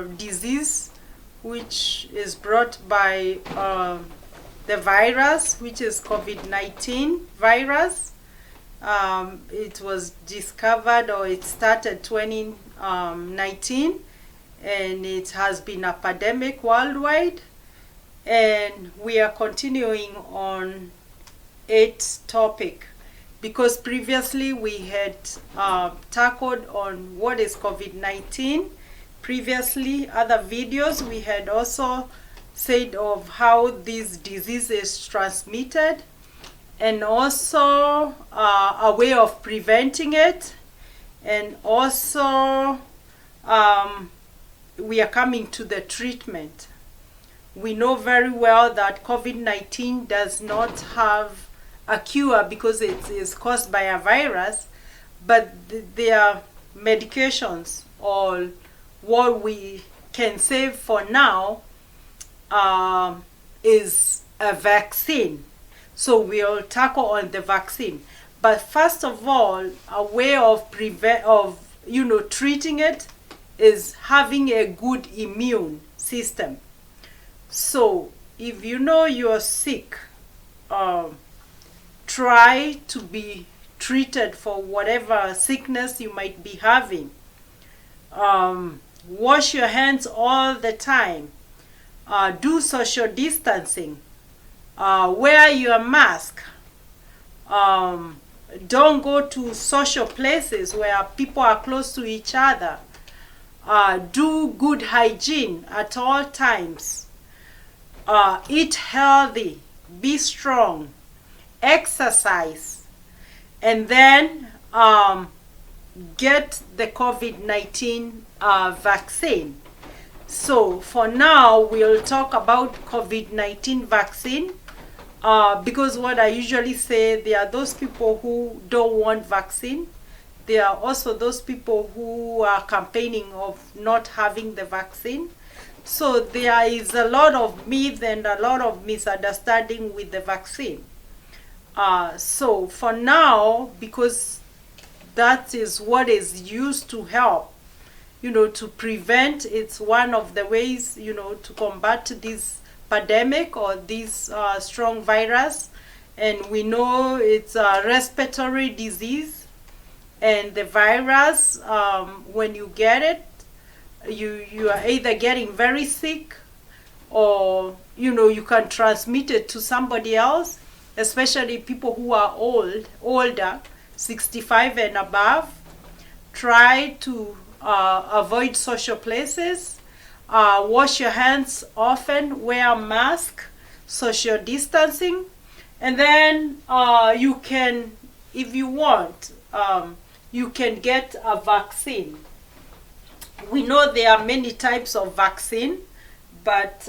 disease which is brought by the virus, which is COVID-19 virus. It was discovered, or it started 2019, and it has been a pandemic worldwide. And we are continuing on its topic, because previously we had tackled on what is COVID-19. Previously, other videos, we had also said of how this disease is transmitted, and also a way of preventing it. And also we are coming to the treatment. We know very well that COVID-19 does not have a cure because it is caused by a virus, but there are medications, or what we can say for now is a vaccine. So we'll tackle on the vaccine. But first of all, a way of treating it is having a good immune system. So if you know you're sick, try to be treated for whatever sickness you might be having. Wash your hands all the time. Do social distancing. Wear your mask. Don't go to social places where people are close to each other. Do good hygiene at all times. Eat healthy. Be strong. Exercise. And then get the COVID-19 vaccine. So for now, we'll talk about COVID-19 vaccine, because what I usually say, there are those people who don't want vaccine. There are also those people who are campaigning of not having the vaccine. So there is a lot of myth and a lot of misunderstanding with the vaccine. So for now, because that is what is used to help, to prevent, it's one of the ways, to combat this pandemic or this strong virus. And we know it's a respiratory disease, and the virus, when you get it, you are either getting very sick, or you can transmit it to somebody else, especially people who are older, 65 and above. Try to avoid social places. Wash your hands often. Wear a mask. Social distancing. And then you can, if you want, you can get a vaccine. We know there are many types of vaccine, but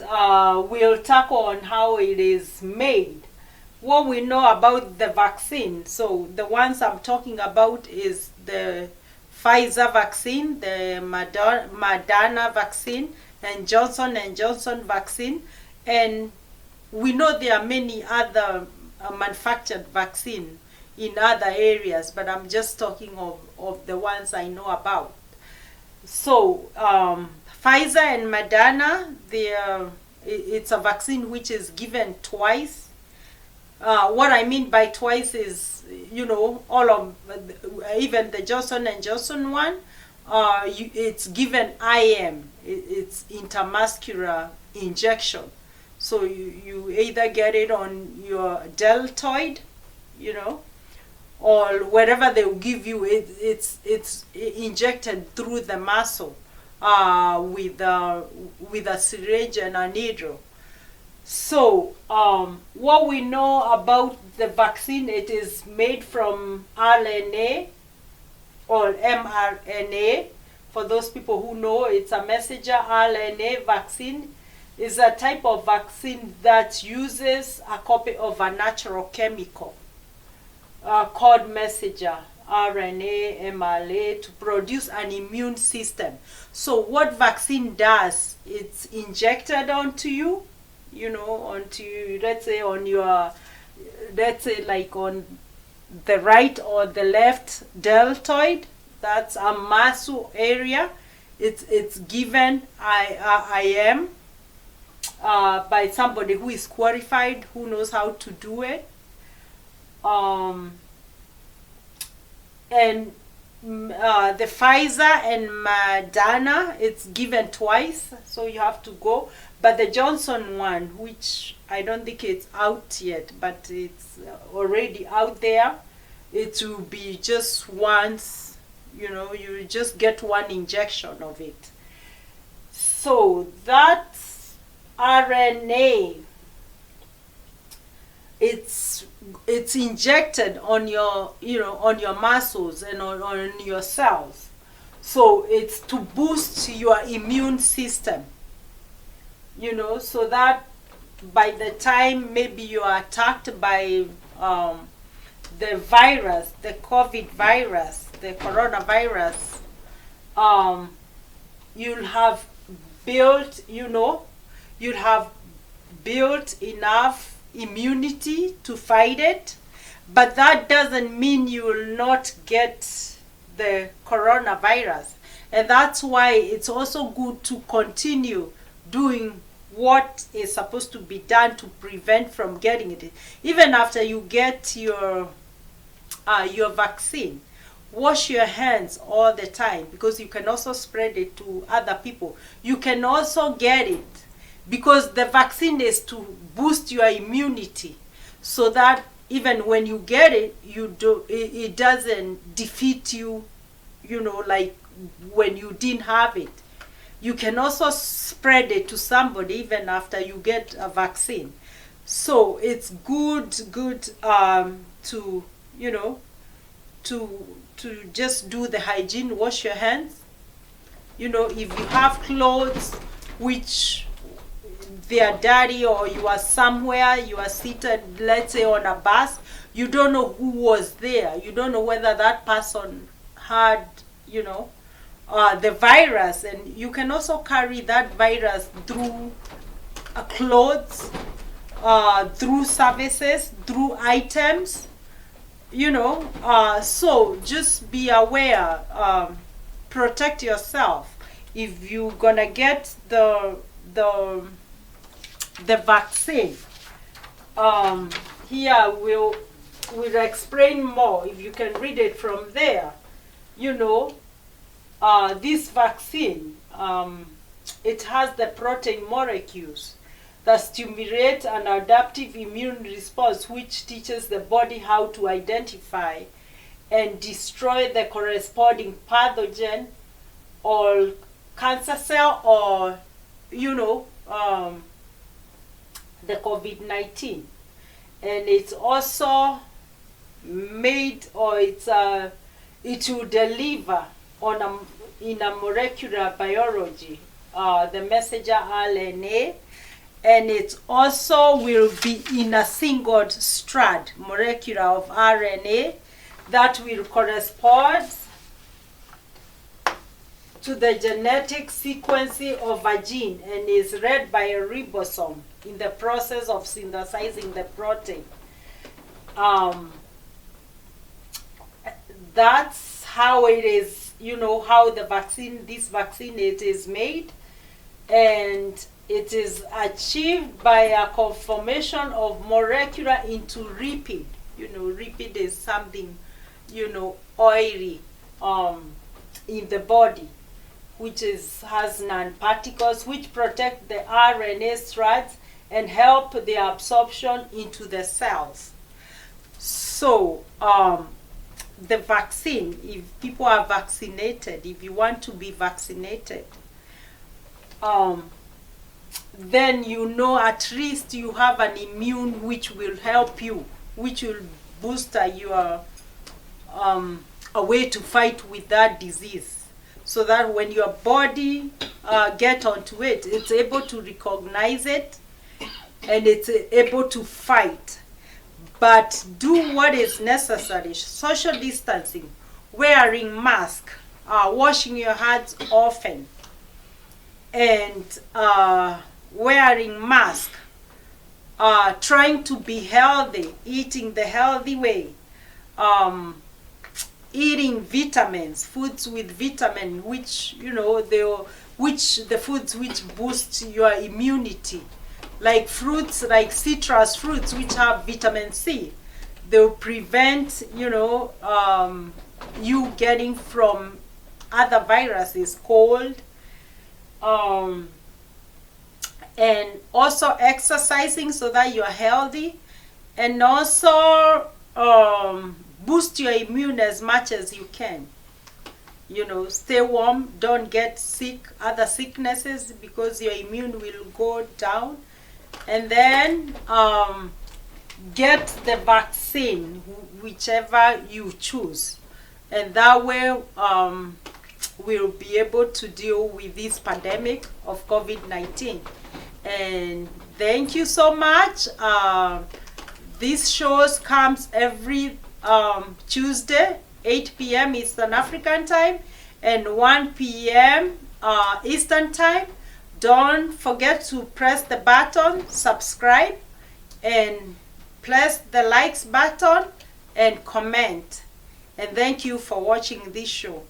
we'll tackle on how it is made. What we know about the vaccine, so the ones I'm talking about is the Pfizer vaccine, the Moderna vaccine, and Johnson & Johnson vaccine. And we know there are many other manufactured vaccine in other areas, but I'm just talking of the ones I know about. So Pfizer and Moderna, it's a vaccine which is given twice. What I mean by twice is, all of, even the Johnson & Johnson one, it's given IM, it's intramuscular injection. So you either get it on your deltoid, or wherever they will give you, it's injected through the muscle with a syringe and a needle. So what we know about the vaccine, it is made from RNA or mRNA. For those people who know, it's a messenger RNA vaccine. Is a type of vaccine that uses a copy of a natural chemical called messenger RNA, mRNA, to produce an immune system. So what vaccine does, it's injected onto you, let's say on your, like on the right or the left deltoid, that's a muscle area, It's given. I am by somebody who is qualified, who knows how to do it. Um, and the Pfizer and Moderna, it's given twice, so you have to go. But the Johnson one, which I don't think it's out yet, but it's already out there, it will be just once, you just get one injection of it. So that RNA, it's injected on your on your muscles and on your cells, so it's to boost your immune system, so that by the time maybe you are attacked by the virus, the COVID virus, the coronavirus, you'll have built you'll have built enough immunity to fight it. But that doesn't mean you will not get the coronavirus. And that's why it's also good to continue doing what is supposed to be done to prevent from getting it. Even after you get your vaccine, wash your hands all the time, because you can also spread it to other people. You can also get it because the vaccine is to boost your immunity, so that even when you get it, it doesn't defeat you, like when you didn't have it. You can also spread it to somebody even after you get a vaccine. So it's good to to just do the hygiene, wash your hands. If you have clothes which they are dirty, or you are somewhere, you are seated, let's say on a bus, you don't know who was there. You don't know whether that person had, the virus, and you can also carry that virus through clothes, through services, through items, so just be aware, protect yourself. If you're gonna get the vaccine, here we'll explain more. If you can read it from there, this vaccine, it has the protein molecules that stimulate an adaptive immune response, which teaches the body how to identify and destroy the corresponding pathogen or cancer cell, or the COVID-19. And it's also made, or it will deliver in a molecular biology, the messenger RNA, and it also will be in a single strand molecular of RNA that will correspond to the genetic sequence of a gene and is read by a ribosome in the process of synthesizing the protein. That's how it is, how this vaccine it is made, and it is achieved by a conformation of molecular into lipid. Lipid is something, oily in the body, which has nanoparticles which protect the RNA strands and help the absorption into the cells. So the vaccine, if people are vaccinated, if you want to be vaccinated, then at least you have an immune which will help you, which will boost your a way to fight with that disease, so that when your body get onto it, it's able to recognize it and it's able to fight. But do what is necessary: social distancing, wearing mask, washing your hands often, and wearing mask, trying to be healthy, eating the healthy way, eating vitamins, foods with vitamin, which the foods which boost your immunity, like fruits, like citrus fruits, which have vitamin C. They'll prevent you getting from other viruses, cold, and also exercising so that you're healthy, and also boost your immune as much as you can. Stay warm, don't get sick, other sicknesses, because your immune will go down. And then get the vaccine, whichever you choose, and that way we'll be able to deal with this pandemic of COVID-19. And thank you so much. This shows comes every Tuesday, 8 p.m. Eastern African time and 1 p.m. Eastern time. Don't forget to press the button, subscribe, and press the likes button and comment. And thank you for watching this show.